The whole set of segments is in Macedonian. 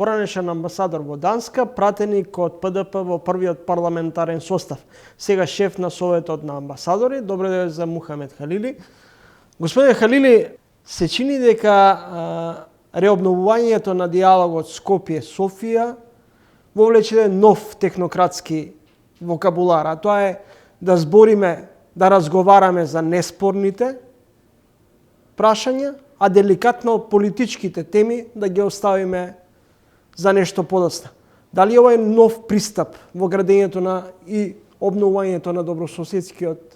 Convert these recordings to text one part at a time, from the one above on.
поранешен амбасадор во Данска, пратеник од ПДП во првиот парламентарен состав. Сега шеф на Советот на амбасадори. Добро дојде Мухамед Халили. Господине Халили, се чини дека реобновувањето на диалогот Скопје-Софија вовлече нов технократски вокабулар, а тоа е да збориме, да разговараме за неспорните прашања, а деликатно политичките теми да ги оставиме за нешто подоцна. Дали ова е нов пристап во градењето на и обновувањето на добрососедскиот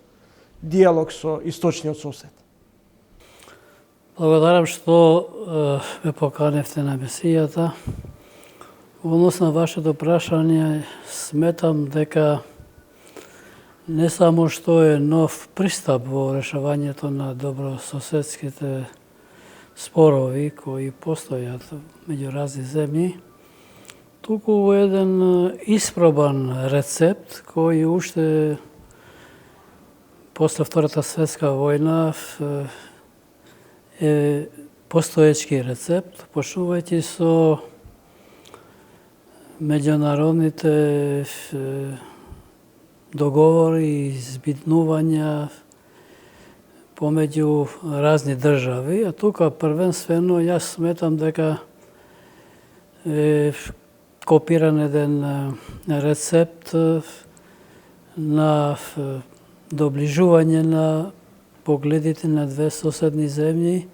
диалог со источниот сосед? Благодарам што ме поканевте на емисијата. Во однос на вашето прашање, сметам дека не само што е нов пристап во решавањето на добрососедските спорови кои постојат меѓу разни земји, туку еден испробан рецепт кој уште после Втората светска војна е постоечки рецепт, почнувајќи со меѓународните договори и збитнувања помеѓу разни држави, а тука првенствено јас сметам дека е копиран еден рецепт на доближување на погледите на две соседни земји,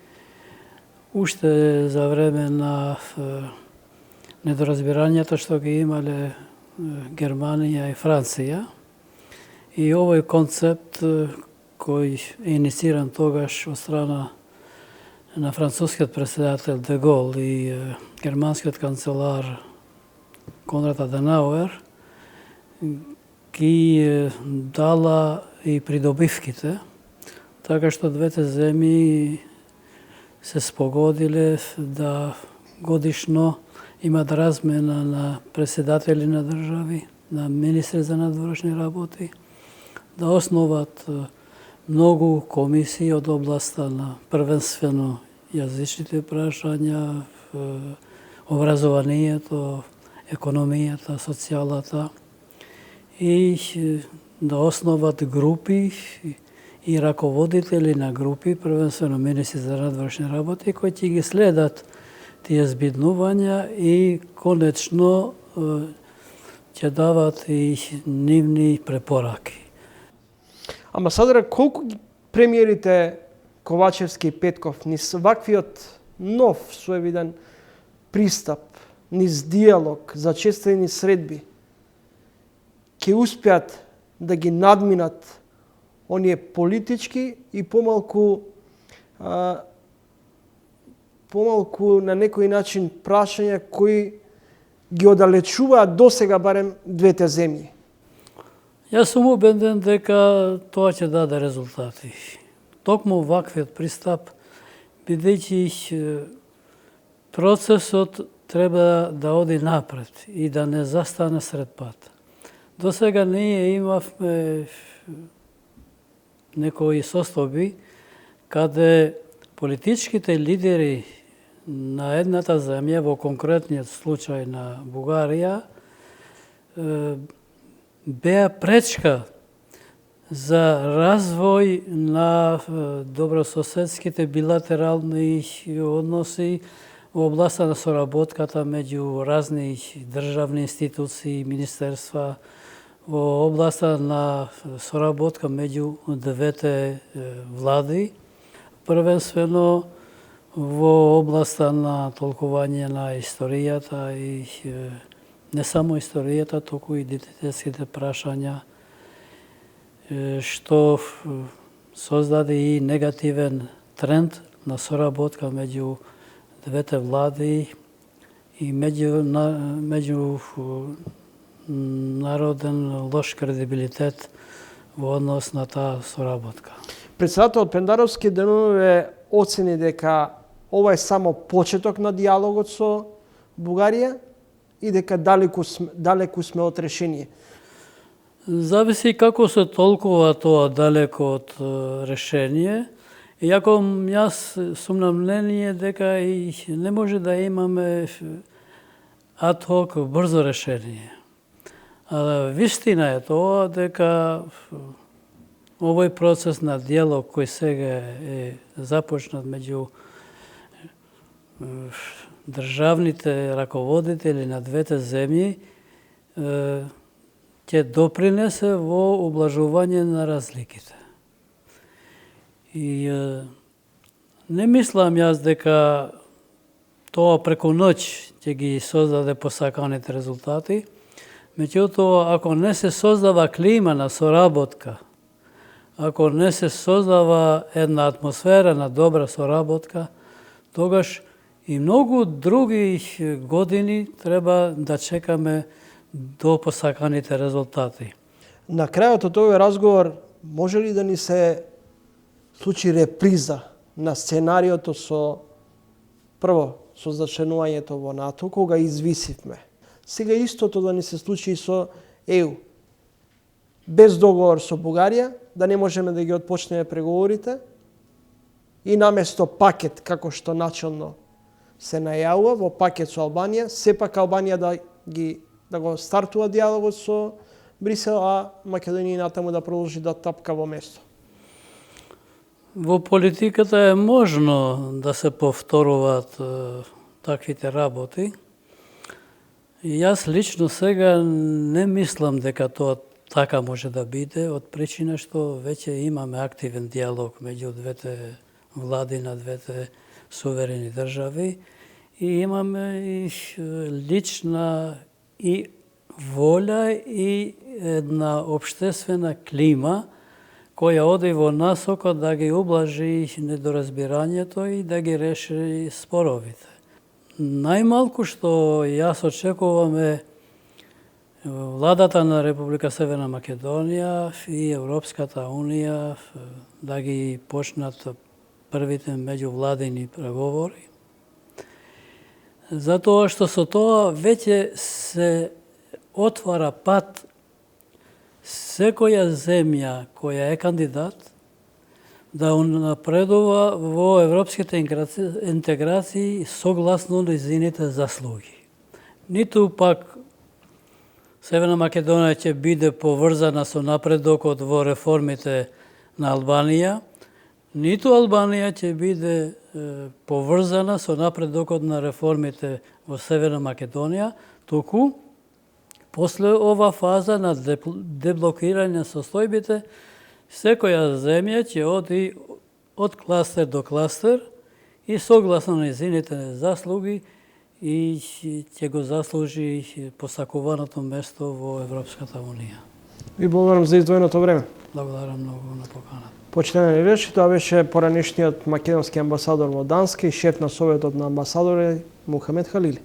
уште за време на недоразбирањето што ги имале Германија и Франција. И овој концепт кој е иницииран тогаш од страна на францускиот председател Де Гол и германскиот канцелар Конрад Аденауер, ги дала и придобивките, така што двете земји се спогодиле да годишно имат размена на председатели на држави, на министри за надворешни работи, да основат многу комисии од областа на првенствено јазичните прашања, образованието, економијата, социјалата и да основат групи и раководители на групи, првенствено министри за надворешни работи, кои ќе ги следат тие збиднувања и конечно ќе дават и нивни препораки. Амбасадоре, колку премиерите Ковачевски и Петков низ ваквиот нов соевиден пристап, низ диалог, зачестени средби, ќе успеат да ги надминат оние политички и помалку на некој начин прашања кои ги оддалечуваат досега барем двете земји? Јас сум убеден дека тоа ќе даде резултати. Токму ваквиот пристап, бидејќи процесот треба да оди напред и да не застане сред пат. Досега ние имавме некои состојби каде политичките лидери на едната земја, во конкретниот случај на Бугарија, беа пречка за развој на добрососедските билатерални односи во областа на соработката меѓу разни државни институции, министерства, во областа на соработка меѓу двете влади, првенствено во областа на толкување на историјата и не само историјата, туку и идентитетските прашања, што создаде и негативен тренд на соработка меѓу двете влади и меѓу народен лош кредибилитет во однос на таа соработка. Председателот Пендаровски денове оцени дека ова е само почеток на диалогот со Бугарија и дека далеку сме од решение. Зависи како се толкува тоа далеко од решение. Иако јас сум на мнение дека и не може да имаме ad hoc брзо решение. А вистина е тоа дека овој процес на диалог кој сега е започнат меѓу државните раководители на двете земји ќе допринесе во ублажување на разликите. И не мислам јас дека тоа преку ноќ ќе ги создаде посаканите резултати, меѓутоа ако не се создава клима на соработка, ако не се создава една атмосфера на добра соработка, тогаш и многу други години треба да чекаме до посаканите резултати. На крајот од овој разговор може ли да ни се случи реприза на сценариото прво со зачленувањето во НАТО, кога извисивме? Сега истото да ни се случи и со ЕУ. Без договор со Бугарија, да не можеме да ги отпочнеме преговорите и наместо пакет, како што начелно се најавува, во пакет со Албанија, сепак Албанија да го стартува диалогот со Брисел, а Македонија натаму да продолжи да тапка во место. Во политиката е можно да се повторуваат таквите работи. И јас лично сега не мислам дека тоа така може да биде, од причина што веќе имаме активен диалог меѓу двете влади на двете суверени држави и имаме и лична и волја и една општествена клима која оди во насока да ги ублажи недоразбирањето и да ги реши споровите. Најмалку што јас очекувам е владата на Република Северна Македонија и Европската Унија да ги почнат првите меѓувладини преговори. Затоа што со тоа веќе се отвара пат секоја земја која е кандидат да напредува во европските интеграции согласно нејзините заслуги. Ниту пак Северна Македонија ќе биде поврзана со напредокот во реформите на Албанија, ниту Албанија ќе биде поврзана со напредокот на реформите во Северна Македонија, туку после ова фаза на деблокирање состојбите, секоја земја ќе оди од кластер до кластер и согласно нејзините заслуги и ќе го заслужи посакуваното место во Европската Унија. Ви благодарам за издвоеното време. Благодарам многу на поканата. Почитувани речи, тоа беше поранешниот македонски амбасадор во Данска и шеф на Советот на амбасадори Мухамед Халили.